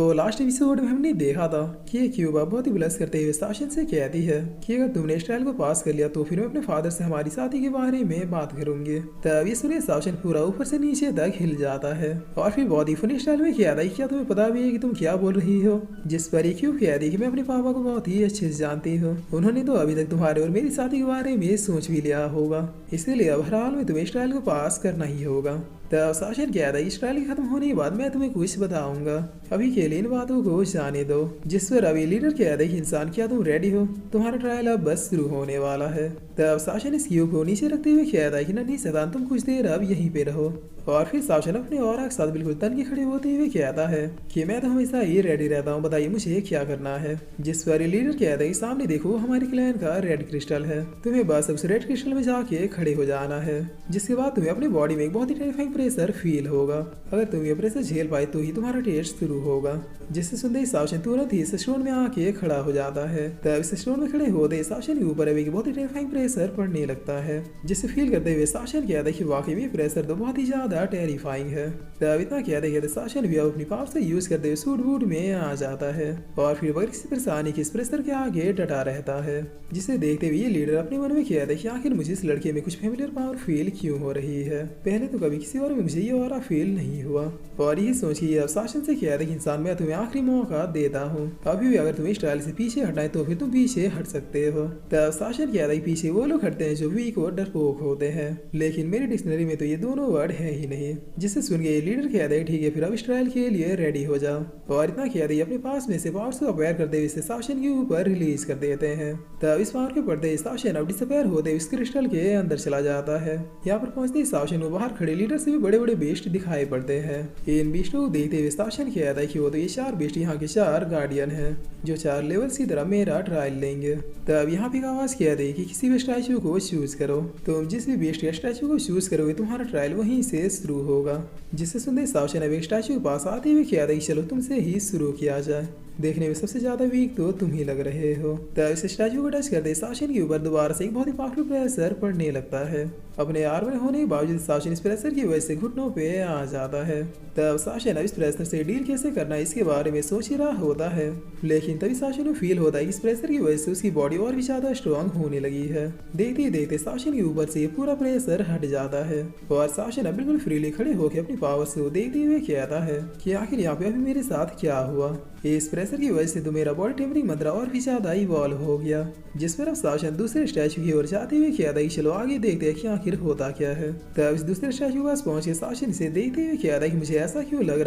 तो last episode में हमने देखा था कि ये क्यूबा बहुत ही ब्लस करते हुए शासन से कहती है कि अगर तुमने इस ट्रायल को पास कर लिया तो फिर मैं अपने फादर से हमारी शादी के बारे में बात करूंगी। तब ये सुनिए शासन पूरा ऊपर से नीचे तक हिल जाता है और फिर बहुत ही फनी स्टाइल में कहता है क्या तुम्हें पता भी है कि तुम क्या बोल रही हो। जिस पर ये क्यूब कहती है कि मैं अपने पापा को बहुत ही अच्छे से जानती हूँ, उन्होंने तो अभी तक तुम्हारे और मेरी शादी के बारे में सोच भी लिया होगा, इसलिए अब हर हाल में तुम्हें इस ट्रायल को पास करना ही होगा। तब शासन कहता है इस ट्रायल खत्म होने के बाद मैं तुम्हें कुछ बताऊंगा, अभी के लिए इन बातों को जाने दो। जिस पर अभी लीडर कहता है कि इंसान क्या तुम रेडी हो, तुम्हारा ट्रायल अब बस शुरू होने वाला है। तब शासन इस क्यूब को नीचे रखते हुए कहता है कि नन्ही शैतान तुम कुछ देर अब यहीं पे रहो। और फिर शासन अपने और के साथ बिल्कुल तन के खड़े होते हुए कहता है कि मैं तो हमेशा ही रेडी रहता हूँ, बताइए मुझे क्या करना है। जिस पर लीडर कहता है कि सामने देखो हमारे क्लैन का रेड क्रिस्टल है, तुम्हें बस उस रेड क्रिस्टल में जाके खड़े हो जाना है, जिसके बाद तुम्हें अपनी बॉडी में एक बहुत ही टेरिफाइंग प्रेशर फील होगा। अगर तुम ये प्रेशर झेल पाए तो ही तुम्हारा टेस्ट शुरू होगा। जिससे सुनते ही शासन तुरंत ही स्टोन में आके खड़ा हो जाता है। तब इस स्टोन में खड़े होते शासन के ऊपर अभी बहुत ही टेरिफाइंग प्रेशर पड़ने लगता है, जिससे फील करते हुए शासन कहता है कि वाकई में प्रेशर तो बहुत ही ज्यादा टेरिफाइंग है। तब इतना कहते कहते शासन भी अपनी पावर से यूज करते हुए सूट बूट में आ जाता है और फिर बगैर किसी परेशानी के इस प्रेशर के आगे डटा रहता है। जिसे देखते हुए ये लीडर अपने मन में कहता है कि आखिर मुझे इस लड़के में कुछ फेमिलियर पावर फील क्यों हो रही है, पहले तो कभी किसी और में मुझे ये और फील नहीं हुआ। और यही सोच के अब शासन से कहता है कि इंसान मैं तुम्हें आखिरी मौका देता हूँ, अभी भी अगर तुम्हें इस ट्रायल से पीछे हटना है तो फिर तुम पीछे हट सकते हो। तब शासन कहता है पीछे वो लोग हटते हैं जो वीक और डरपोक होते हैं, लेकिन मेरी डिक्शनरी में तो ये दोनों वर्ड है ही नहीं। जिससे सुन के लीडर कहता है ठीक है फिर अब इस ट्रायल के लिए रेडी हो जाओ। और इतना कहते ही अपने पास में से पावर्स को अपेयर करते हुए शासन के ऊपर रिलीज कर देते हैं। तब इस पावर के पड़ते शासन अब डिसअपेयर होते इस क्रिस्टल के अंदर चला जाता है। यहाँ पर पहुंचते ही शासन को बाहर खड़े लीडर से भी बड़े बड़े बेस्ट दिखाई पड़ते हैं। इन बेस्टों को देखते हुए शासन कहता है कि वो तो ये 4 बेस्ट यहाँ के 4 गार्डियन हैं जो 4 लेवल्स की तरह मेरा ट्रायल लेंगे। तब यहाँ पे आवाज कहते हैं कि किसी भी स्टैचू को चूज करो, तुम जिस भी बेस्ट या स्टैचू को चूज करोगे तुम्हारा ट्रायल वहीं से शुरू होगा। जिससे सुनते शासन अब एक स्टैचू के पास आते हुए कहता है कि चलो तुमसे ही शुरू किया जाए, देखने में सबसे ज्यादा वीक तो तुम ही लग रहे हो। तब इस स्टैचू को टच करते शासन के ऊपर दोबारा से एक बहुत ही पावरफुल प्रेशर पड़ने लगता है। अपने आर्मर होने के बावजूद शासन इस प्रेशर की वजह से घुटनों पे आ जाता है। तब शासन अब इस प्रेशर से डील कैसे करना है इसके बारे में सोच ही रहा होता है, लेकिन तभी शासन को फील होता है कि इस प्रेशर की वजह से उसकी बॉडी और भी ज्यादा स्ट्रॉन्ग होने लगी है। देखते ही देखते शासन के ऊपर से पूरा प्रेशर हट जाता है और शासन अब बिल्कुल फ्रीली खड़े होकर अपनी पावर से देखते हुए कहता है कि आखिर यहाँ पे अभी मेरे साथ क्या हुआ। इस प्रेशर की वजह से तो मेरा बॉडी टेम्परिंग मंत्रा और भी ज्यादा इवॉल्व हो गया। जिस पर अब शासन दूसरे स्टैचू की ओर जाते हुए कहता है कि चलो आगे देखते हैं कि आखिर होता क्या है। तब इस दूसरे स्टैचू के पास पहुंच के शासन इसे देखते हुए कहता है कि मुझे ऐसा क्यों लग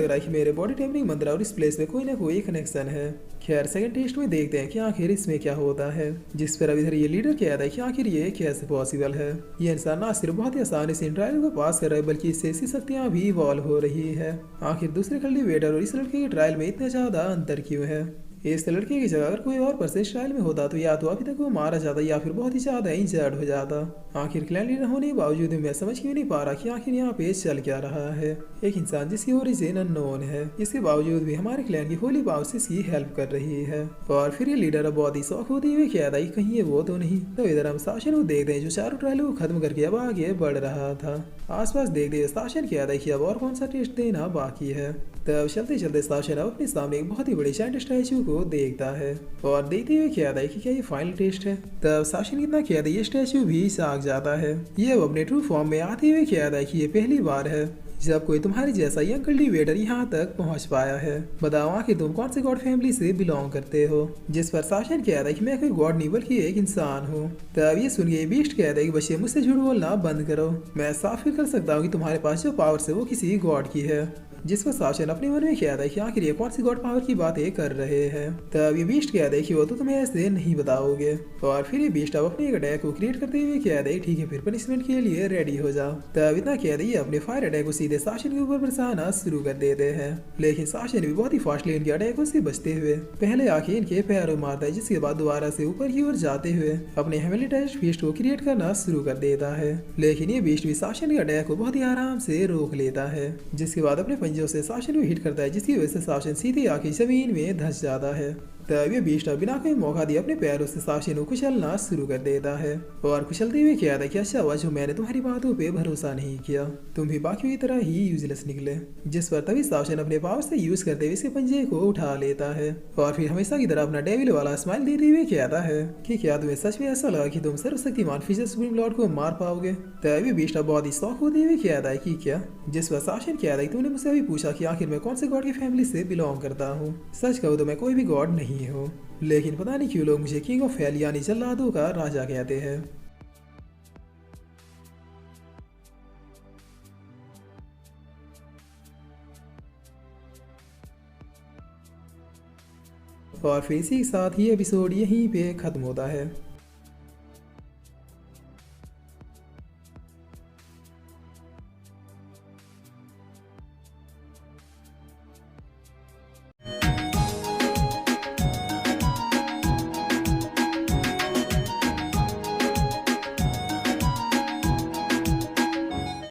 रहा है कि मेरे बॉडी टेम्परिंग मंत्रा और इस प्लेस में कोई ना कोई कनेक्शन है। खैर सेकंड टेस्ट में देखते हैं कि आखिर इसमें क्या होता है। जिस पर अब इधर ये लीडर कहता है कि आखिर ये कैसे पॉसिबल है, ये इंसान ना सिर्फ बहुत ही आसानी से इन ट्रायल को पास कर रहा है बल्कि इससे ऐसी शक्तियां भी इवॉल्व हो रही है। आखिर दूसरे कल्टिवेटर और इस लड़के के ट्रायल में इतना ज्यादा अंतर क्यों है। इस लड़के की जगह अगर कोई और पर्सन इस ट्रायल में होता तो या तो अभी तक वो मारा जाता या फिर बहुत ही ज्यादा इंजर्ड हो जाता। आखिर क्लैन लीडर होने के बावजूद मैं समझ क्यों नहीं पा रहा कि आखिर यहाँ पे चल क्या रहा है। एक इंसान जिसकी ओरिजिन अननोन है, इसके बावजूद भी हमारे क्लैन की होली पावर से इसकी हेल्प कर रही है। और फिर ये लीडर अब बहुत ही शौक होते हुए कहता है कहीं ये वो तो नहीं। तो इधर हम शासन को देखते हैं जो चारों ट्रायल को खत्म करके अब आगे बढ़ रहा था। आसपास देखते हुए शासन कहता है कि अब और कौन सा टेस्ट देना बाकी है। तब चलते चलते शासन अब अपने सामने एक बहुत ही बड़े जायंट स्टैचू को देखता है और देखते हुए कहता है कि क्या ये फाइनल टेस्ट है। तब शासन कितना कहता है ये स्टैचू भी जाग जाता है। ये अब अपने ट्रू फॉर्म में आते हुए कहता है कि ये पहली बार है जब कोई तुम्हारी जैसा यंग कल्टिवेटर यहाँ तक पहुँच पाया है। बताओ आखिर तुम कौन से गॉड फैमिली से बिलोंग करते हो। जिस पर शासन कहता है कि मैं कोई गॉड नहीं बल्कि एक इंसान हूँ। तब ये सुन के बीस्ट कहता है कि बच्चे मुझसे झूठ बोलना बंद करो, मैं साफ कर सकता हूँ कि तुम्हारे पास जो पावर है वो किसी गॉड की है। जिस पर शासन अपने मन में कहता है कि आखिर ये कौन सी गॉड पावर की बातें कर रहे हैं। तब ये बीस्ट कहता है कि वो तो तुम्हें ऐसे नहीं बताओगे। और फिर ये बीस्ट अब अपने एक अटैक को क्रिएट करते हुए कहता है ठीक है फिर पनिशमेंट के लिए रेडी हो जाओ। तब इतना कहते ही अपने फायर अटैक को सीधे शासन के ऊपर बरसाना शुरू कर देते हैं, लेकिन शासन भी बहुत ही फास्टली इनके अटैकों से बचते हुए पहले आके इनके पैरों मारता है, जिसके बाद दोबारा से ऊपर की ओर जाते हुए अपने हेवनली टाइप फीस्ट को क्रिएट करना शुरू कर देता है। लेकिन ये बीस्ट भी शासन के अटैक को बहुत ही आराम से रोक लेता है, जिसके बाद अपने पंजों से शासन को हिट करता है, जिसकी वजह से शासन सीधे आके जमीन में धंस जाता है। तभी बीस्ट बिना कोई मौका दिए अपने पैरों से साशिन को कुचलना शुरू कर देता है और कुचलते हुए कहता है कि अच्छा हुआ जो मैंने तुम्हारी बातों पे भरोसा नहीं किया, तुम भी बाकियों की तरह ही यूजलेस निकले। जिस पर तभी साशिन अपने पावर से यूज करते हुए इसके पंजे को उठा लेता है और फिर हमेशा की तरह अपना डेविल वाला स्माइल देते हुए कहता है कि क्या तुम्हें सच में ऐसा लगा कि तुम सर्वशक्तिमान फिशर सुप्रीम लॉर्ड को मार पाओगे। तभी बीस्ट बहुत ही शौक होते हुए कहता है कि क्या। जिस पर साशिन कहता है तुमने मुझसे अभी पूछा कि आखिर मैं कौन से गॉड की फैमिली से बिलोंग करता हूँ। सच कहूँ तो मैं कोई भी गॉड नहीं हूँ, लेकिन पता नहीं क्यों लोग मुझे किंग ऑफ हेल यानी जल्लादों का राजा कहते हैं। और फिर इसी के साथ ये एपिसोड यहीं पे खत्म होता है।